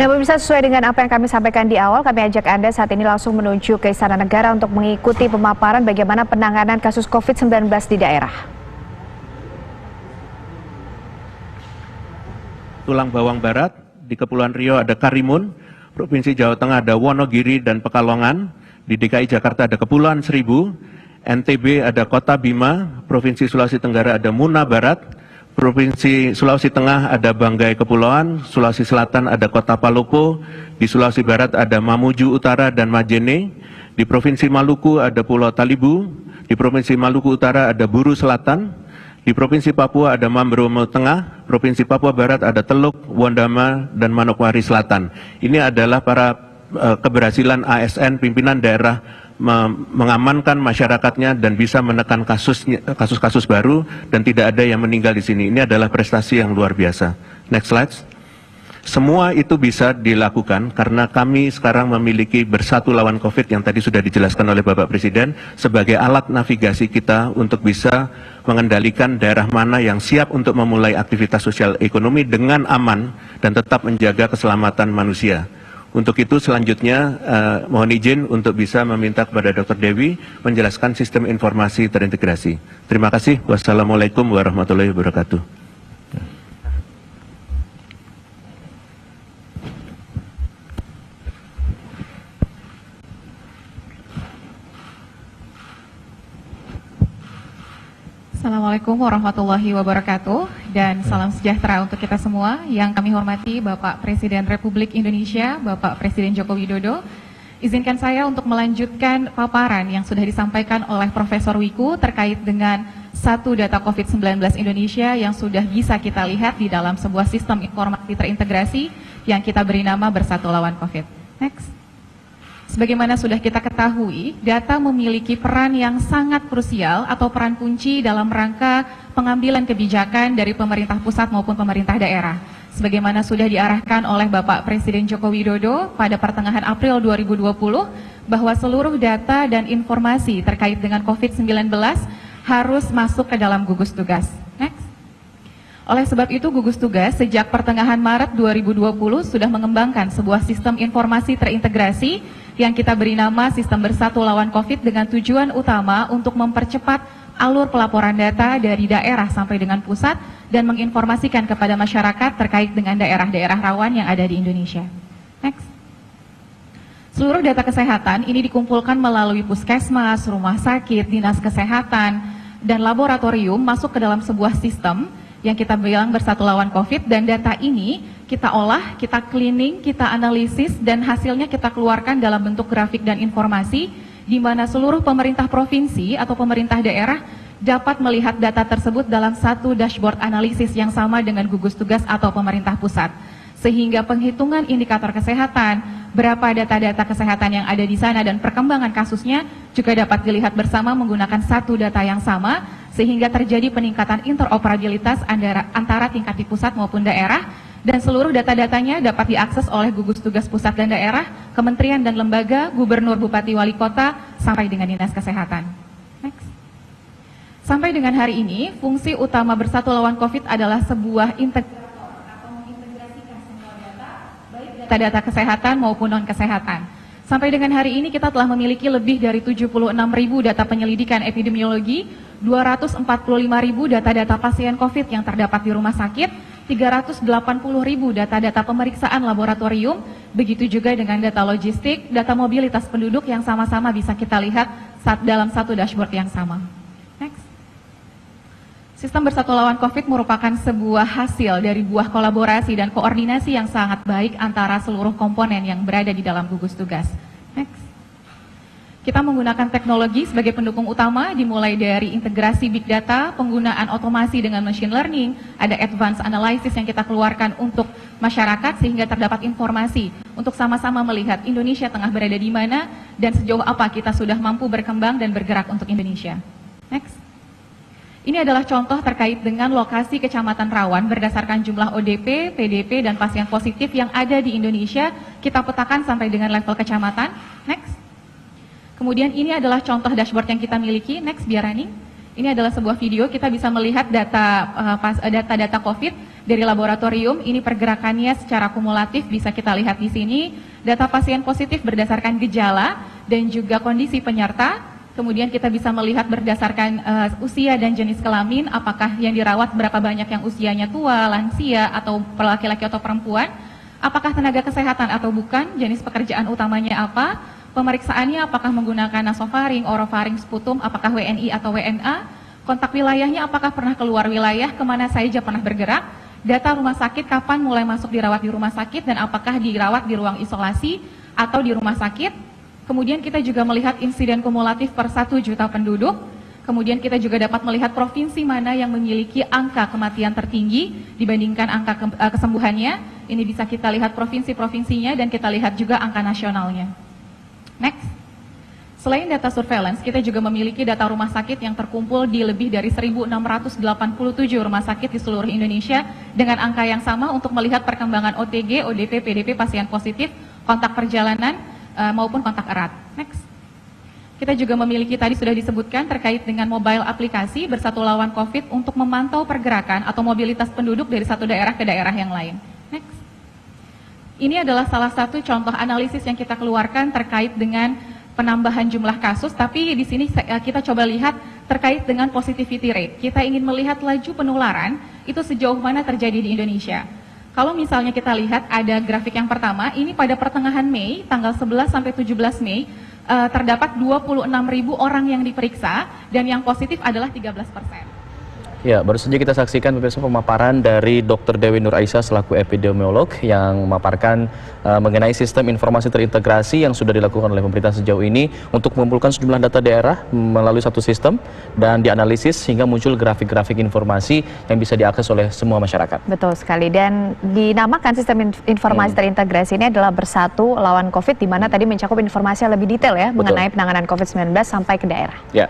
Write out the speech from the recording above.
Nah, pemirsa, sesuai dengan apa yang kami sampaikan di awal, kami ajak Anda saat ini langsung menuju ke Istana Negara untuk mengikuti pemaparan bagaimana penanganan kasus COVID-19 di daerah. Tulang Bawang Barat, di Kepulauan Riau ada Karimun, Provinsi Jawa Tengah ada Wonogiri dan Pekalongan, di DKI Jakarta ada Kepulauan Seribu, NTB ada Kota Bima, Provinsi Sulawesi Tenggara ada Muna Barat, Provinsi Sulawesi Tengah ada Banggai Kepulauan, Sulawesi Selatan ada Kota Palopo, di Sulawesi Barat ada Mamuju Utara dan Majene, di Provinsi Maluku ada Pulau Talibu, di Provinsi Maluku Utara ada Buru Selatan, di Provinsi Papua ada Mambromo Tengah, Provinsi Papua Barat ada Teluk, Wondama, dan Manokwari Selatan. Ini adalah para keberhasilan ASN, pimpinan daerah mengamankan masyarakatnya dan bisa menekan kasus-kasus baru dan tidak ada yang meninggal di sini. Ini adalah prestasi yang luar biasa. Next slide. Semua itu bisa dilakukan karena kami sekarang memiliki Bersatu Lawan COVID yang tadi sudah dijelaskan oleh Bapak Presiden sebagai alat navigasi kita untuk bisa mengendalikan daerah mana yang siap untuk memulai aktivitas sosial ekonomi dengan aman dan tetap menjaga keselamatan manusia. Untuk itu selanjutnya mohon izin untuk bisa meminta kepada Dr. Dewi menjelaskan sistem informasi terintegrasi. Terima kasih. Wassalamualaikum warahmatullahi wabarakatuh. Assalamualaikum warahmatullahi wabarakatuh dan salam sejahtera untuk kita semua. Yang kami hormati Bapak Presiden Republik Indonesia, Bapak Presiden Joko Widodo. Izinkan saya untuk melanjutkan paparan yang sudah disampaikan oleh Profesor Wiku terkait dengan satu data COVID-19 Indonesia yang sudah bisa kita lihat di dalam sebuah sistem informasi terintegrasi yang kita beri nama Bersatu Lawan COVID. Next. Sebagaimana sudah kita ketahui, data memiliki peran yang sangat krusial atau peran kunci dalam rangka pengambilan kebijakan dari pemerintah pusat maupun pemerintah daerah. Sebagaimana sudah diarahkan oleh Bapak Presiden Joko Widodo pada pertengahan April 2020, bahwa seluruh data dan informasi terkait dengan COVID-19 harus masuk ke dalam gugus tugas. Next. Oleh sebab itu, gugus tugas sejak pertengahan Maret 2020 sudah mengembangkan sebuah sistem informasi terintegrasi yang kita beri nama Sistem Bersatu Lawan COVID dengan tujuan utama untuk mempercepat alur pelaporan data dari daerah sampai dengan pusat dan menginformasikan kepada masyarakat terkait dengan daerah-daerah rawan yang ada di Indonesia. Next. Seluruh data kesehatan ini dikumpulkan melalui puskesmas, rumah sakit, dinas kesehatan, dan laboratorium masuk ke dalam sebuah sistem yang kita bilang Bersatu Lawan COVID, dan data ini kita olah, kita cleaning, kita analisis, dan hasilnya kita keluarkan dalam bentuk grafik dan informasi di mana seluruh pemerintah provinsi atau pemerintah daerah dapat melihat data tersebut dalam satu dashboard analisis yang sama dengan gugus tugas atau pemerintah pusat. Sehingga penghitungan indikator kesehatan, berapa data-data kesehatan yang ada di sana dan perkembangan kasusnya juga dapat dilihat bersama menggunakan satu data yang sama, sehingga terjadi peningkatan interoperabilitas antara tingkat di pusat maupun daerah, dan seluruh data-datanya dapat diakses oleh gugus tugas pusat dan daerah, kementerian dan lembaga, gubernur, bupati, wali kota, sampai dengan dinas kesehatan. Next. Sampai dengan hari ini, fungsi utama Bersatu Lawan COVID adalah sebuah integrator atau mengintegrasikan semua data, baik data-data kesehatan maupun non-kesehatan. Sampai dengan hari ini kita telah memiliki lebih dari 76.000 data penyelidikan epidemiologi, 245.000 data-data pasien COVID yang terdapat di rumah sakit, 380.000 data-data pemeriksaan laboratorium, begitu juga dengan data logistik, data mobilitas penduduk yang sama-sama bisa kita lihat dalam satu dashboard yang sama. Next. Sistem Bersatu Lawan COVID merupakan sebuah hasil dari buah kolaborasi dan koordinasi yang sangat baik antara seluruh komponen yang berada di dalam gugus tugas. Next. Kita menggunakan teknologi sebagai pendukung utama, dimulai dari integrasi big data, penggunaan otomasi dengan machine learning, ada advanced analysis yang kita keluarkan untuk masyarakat sehingga terdapat informasi untuk sama-sama melihat Indonesia tengah berada di mana dan sejauh apa kita sudah mampu berkembang dan bergerak untuk Indonesia. Next. Ini adalah contoh terkait dengan lokasi kecamatan rawan berdasarkan jumlah ODP, PDP, dan pasien positif yang ada di Indonesia. Kita petakan sampai dengan level kecamatan. Next. Kemudian ini adalah contoh dashboard yang kita miliki. Next, biar running. Ini adalah sebuah video, kita bisa melihat data-data COVID Dari laboratorium, ini pergerakannya secara kumulatif bisa kita lihat di sini. Data pasien positif berdasarkan gejala dan juga kondisi penyerta. Kemudian kita bisa melihat berdasarkan usia dan jenis kelamin, apakah yang dirawat berapa banyak yang usianya tua, lansia, atau laki-laki atau perempuan. Apakah tenaga kesehatan atau bukan, jenis pekerjaan utamanya apa, pemeriksaannya apakah menggunakan nasofaring, orofaring, sputum, apakah WNI atau WNA, kontak wilayahnya apakah pernah keluar wilayah, kemana saja pernah bergerak, data rumah sakit kapan mulai masuk dirawat di rumah sakit dan apakah dirawat di ruang isolasi atau di rumah sakit. Kemudian kita juga melihat insiden kumulatif per 1 juta penduduk. Kemudian kita juga dapat melihat provinsi mana yang memiliki angka kematian tertinggi dibandingkan angka kesembuhannya. Ini bisa kita lihat provinsi-provinsinya dan kita lihat juga angka nasionalnya. Next. Selain data surveillance, kita juga memiliki data rumah sakit yang terkumpul di lebih dari 1.687 rumah sakit di seluruh Indonesia dengan angka yang sama untuk melihat perkembangan OTG, ODP, PDP, pasien positif, kontak perjalanan, maupun kontak erat. Next. Kita juga memiliki tadi sudah disebutkan terkait dengan mobile aplikasi Bersatu Lawan COVID untuk memantau pergerakan atau mobilitas penduduk dari satu daerah ke daerah yang lain. Next. Ini adalah salah satu contoh analisis yang kita keluarkan terkait dengan penambahan jumlah kasus, tapi di sini kita coba lihat terkait dengan positivity rate. Kita ingin melihat laju penularan itu sejauh mana terjadi di Indonesia. Kalau misalnya kita lihat ada grafik yang pertama, ini pada pertengahan Mei, tanggal 11 sampai 17 Mei, terdapat 26.000 orang yang diperiksa dan yang positif adalah 13%. Ya, baru saja kita saksikan pemirsa pemaparan dari Dr. Dewi Nur Aisyah selaku epidemiolog yang memaparkan mengenai sistem informasi terintegrasi yang sudah dilakukan oleh pemerintah sejauh ini untuk mengumpulkan sejumlah data daerah melalui satu sistem dan dianalisis sehingga muncul grafik-grafik informasi yang bisa diakses oleh semua masyarakat. Betul sekali, dan dinamakan sistem informasi terintegrasi ini adalah Bersatu Lawan COVID, di mana tadi mencakup informasi yang lebih detail ya mengenai penanganan COVID-19 sampai ke daerah. Ya.